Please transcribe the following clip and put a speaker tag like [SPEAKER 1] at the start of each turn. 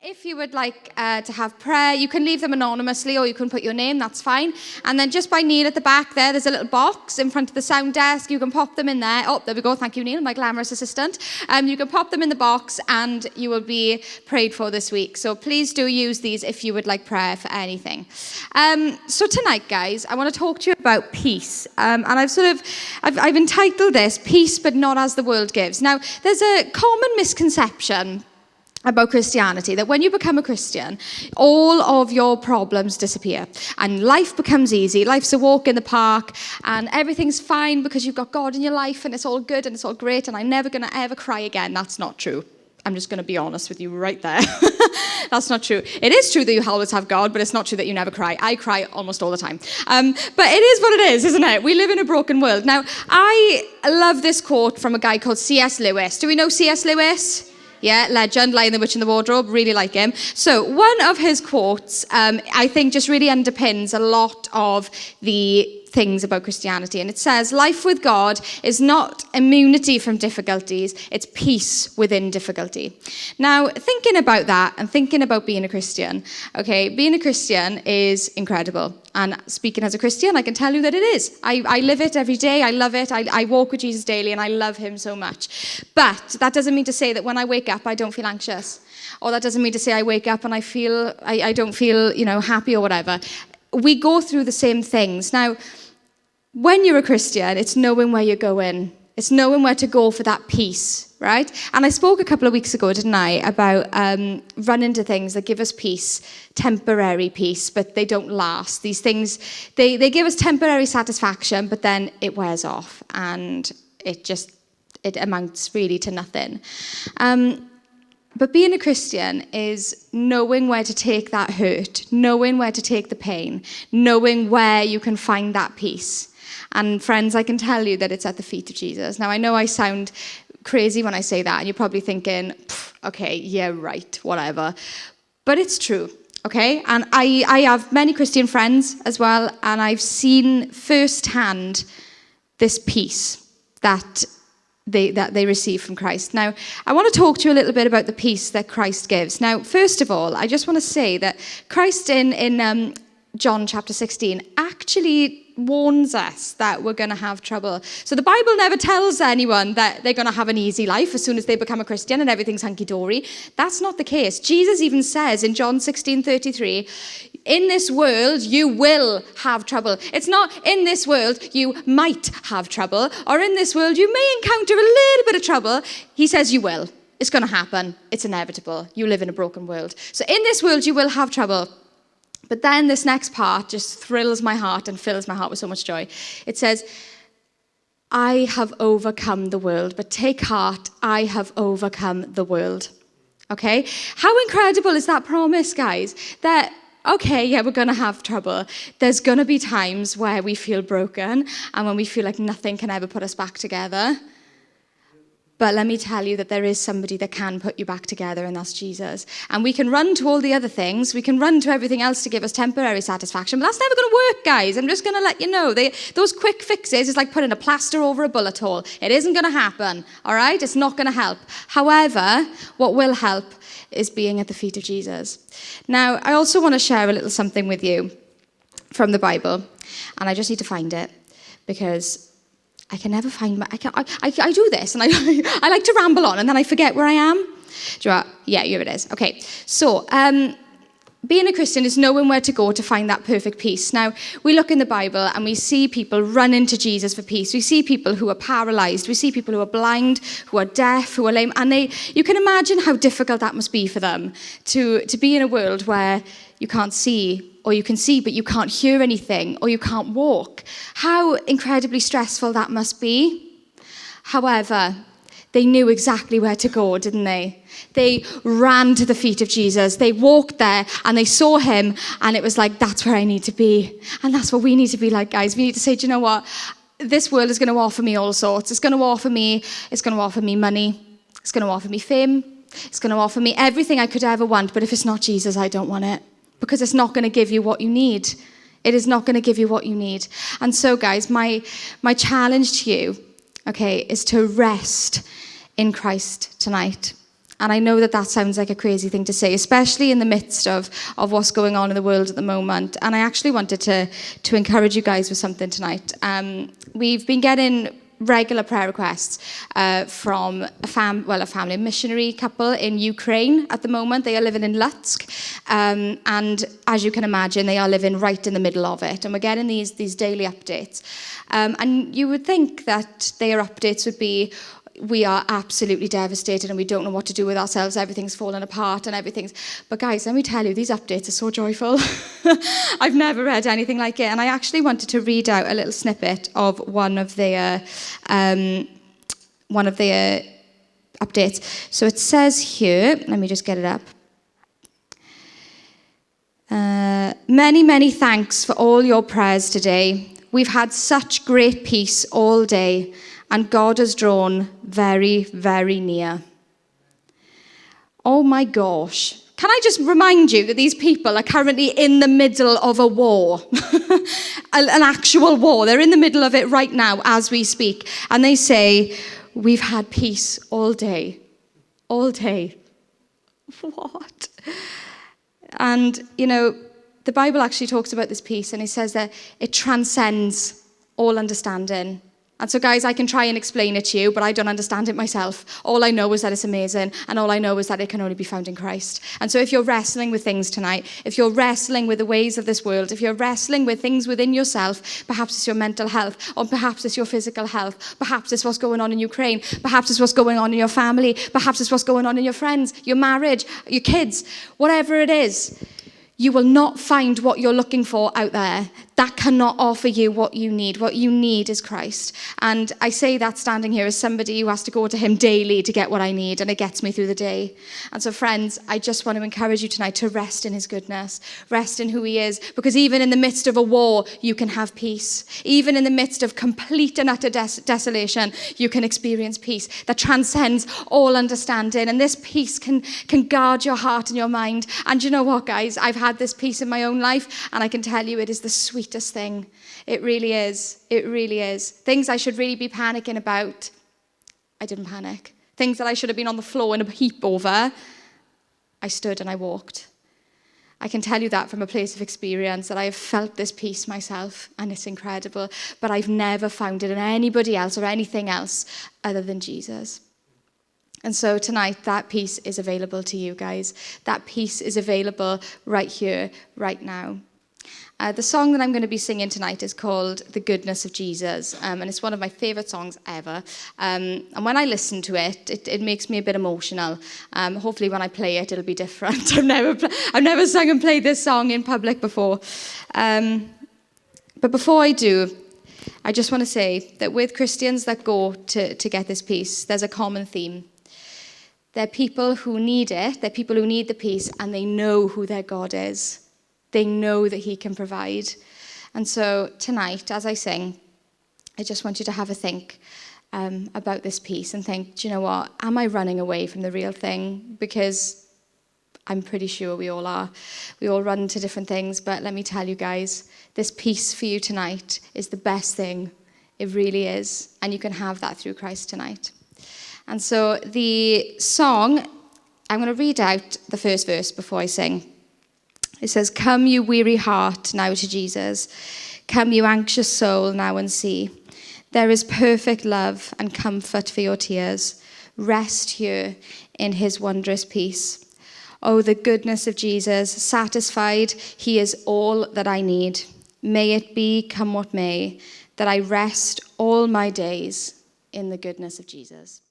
[SPEAKER 1] if you would like to have prayer, you can leave them anonymously or you can put your name, that's fine. And then just by Neil at the back there's a little box in front of the sound desk. You can pop them in there. Oh, there we go. Thank you, Neil, my glamorous assistant. You can pop them in the box and you will be prayed for this week. So please do use these if you would like prayer for anything. So tonight, guys, I want to talk to you about peace. And I've entitled this, Peace But Not As the World Gives. Now, there's a common misconception about Christianity, that when you become a Christian, all of your problems disappear and life becomes easy. Life's a walk in the park and everything's fine because you've got God in your life and it's all good and it's all great and I'm never going to ever cry again. That's not true. I'm just going to be honest with you right there. That's not true. It is true that you always have God, but it's not true that you never cry. I cry almost all the time. But it is what it is, isn't it? We live in a broken world. Now, I love this quote from a guy called C.S. Lewis. Do we know C.S. Lewis? Yeah, legend, Lion, the Witch and the Wardrobe, really like him. So one of his quotes, I think just really underpins a lot of the things about Christianity. And it says, life with God is not immunity from difficulties, it's peace within difficulty. Now, thinking about that and thinking about being a Christian, okay, being a Christian is incredible. And speaking as a Christian, I can tell you that it is. I live it every day. I love it. I walk with Jesus daily and I love him so much. But that doesn't mean to say that when I wake up, I don't feel anxious. Or that doesn't mean to say I wake up and I don't feel, happy or whatever. We go through the same things. Now, when you're a Christian, it's knowing where you're going. It's knowing where to go for that peace, right? And I spoke a couple of weeks ago, didn't I, about running to things that give us peace, temporary peace, but they don't last. These things, they give us temporary satisfaction, but then it wears off and it amounts really to nothing. But being a Christian is knowing where to take that hurt, knowing where to take the pain, knowing where you can find that peace. And friends, I can tell you that it's at the feet of Jesus. Now, I know I sound crazy when I say that, and you're probably thinking, okay, yeah, right, whatever. But it's true, okay? And I have many Christian friends as well, and I've seen firsthand this peace that they receive from Christ. Now, I want to talk to you a little bit about the peace that Christ gives. Now, first of all, I just want to say that Christ in John chapter 16 actually warns us that we're going to have trouble. So the Bible never tells anyone that they're going to have an easy life as soon as they become a Christian and everything's hunky-dory. That's not the case. Jesus even says in John 16:33, in this world you will have trouble. It's not in this world you might have trouble, or in this world you may encounter a little bit of trouble. He says you will. It's going to happen. It's inevitable. You live in a broken world. So in this world you will have trouble. But then this next part just thrills my heart and fills my heart with so much joy. It says, I have overcome the world, but take heart, I have overcome the world. Okay? How incredible is that promise, guys? That, okay, yeah, we're going to have trouble. There's going to be times where we feel broken and when we feel like nothing can ever put us back together. But let me tell you that there is somebody that can put you back together, and that's Jesus. And we can run to all the other things. We can run to everything else to give us temporary satisfaction, but that's never going to work, guys. I'm just going to let you know. Those quick fixes is like putting a plaster over a bullet hole. It isn't going to happen, all right? It's not going to help. However, what will help is being at the feet of Jesus. Now, I also want to share a little something with you from the Bible, and I just need to find it because I can never find I do this, and I like to ramble on, and then I forget where I am. Do you know what? Yeah, here it is. Okay, so being a Christian is knowing where to go to find that perfect peace. Now, we look in the Bible, and we see people run into Jesus for peace. We see people who are paralyzed. We see people who are blind, who are deaf, who are lame, and you can imagine how difficult that must be for them to be in a world where you can't see, or you can see but you can't hear anything, or you can't walk. How incredibly stressful that must be. However, they knew exactly where to go, didn't they? They ran to the feet of Jesus. They walked there and they saw him, and it was like, that's where I need to be. And that's what we need to be like, guys. We need to say, do you know what? This world is going to offer me all sorts. It's going to offer me money. It's going to offer me fame. It's going to offer me everything I could ever want. But if it's not Jesus, I don't want it. Because it's not going to give you what you need. It is not going to give you what you need. And so, guys, my challenge to you, okay, is to rest in Christ tonight. And I know that that sounds like a crazy thing to say, especially in the midst of what's going on in the world at the moment. And I actually wanted to encourage you guys with something tonight. We've been getting regular prayer requests from a family missionary couple in Ukraine at the moment. They are living in Lutsk, and as you can imagine, they are living right in the middle of it. And we're getting these daily updates. And you would think that their updates would be, we are absolutely devastated and we don't know what to do with ourselves. Everything's fallen apart and everything's... But guys, let me tell you, these updates are so joyful. I've never read anything like it. And I actually wanted to read out a little snippet of one of their updates. So it says here, let me just get it up. Many, many thanks for all your prayers today. We've had such great peace all day, and God has drawn very, very near. Oh my gosh. Can I just remind you that these people are currently in the middle of a war, an actual war. They're in the middle of it right now as we speak. And they say, we've had peace all day. All day. What? And, you know, the Bible actually talks about this peace, and it says that it transcends all understanding. And so, guys, I can try and explain it to you, but I don't understand it myself. All I know is that it's amazing, and all I know is that it can only be found in Christ. And so if you're wrestling with things tonight, if you're wrestling with the ways of this world, if you're wrestling with things within yourself, perhaps it's your mental health, or perhaps it's your physical health, perhaps it's what's going on in Ukraine, perhaps it's what's going on in your family, perhaps it's what's going on in your friends, your marriage, your kids, whatever it is, you will not find what you're looking for out there. That cannot offer you what you need. What you need is Christ. And I say that standing here as somebody who has to go to him daily to get what I need, and it gets me through the day. And so, friends, I just want to encourage you tonight to rest in his goodness, rest in who he is, because even in the midst of a war, you can have peace. Even in the midst of complete and utter desolation, you can experience peace that transcends all understanding. And this peace can guard your heart and your mind. And you know what, guys? I've had this peace in my own life, and I can tell you it is the sweetest thing. It really is. It really is. Things I should really be panicking about, I didn't panic. Things that I should have been on the floor in a heap over, I stood and I walked. I can tell you that from a place of experience, that I have felt this peace myself, and it's incredible. But I've never found it in anybody else or anything else other than Jesus. And so tonight, that peace is available to you guys. That peace is available right here, right now. The song that I'm going to be singing tonight is called The Goodness of Jesus, and it's one of my favourite songs ever. And when I listen to it, it makes me a bit emotional. Hopefully when I play it, it'll be different. I've never sung and played this song in public before. But before I do, I just want to say that with Christians that go to get this peace, there's a common theme. They're people who need it, they're people who need the peace, and they know who their God is. They know that he can provide. And so tonight, as I sing, I just want you to have a think about this peace and think, do you know what? Am I running away from the real thing? Because I'm pretty sure we all are. We all run to different things, but let me tell you guys, this peace for you tonight is the best thing. It really is. And you can have that through Christ tonight. And so the song, I'm going to read out the first verse before I sing. It says, "Come, you weary heart, now to Jesus. Come, you anxious soul, now and see. There is perfect love and comfort for your tears. Rest here in his wondrous peace. Oh, the goodness of Jesus, satisfied, he is all that I need. May it be, come what may, that I rest all my days in the goodness of Jesus."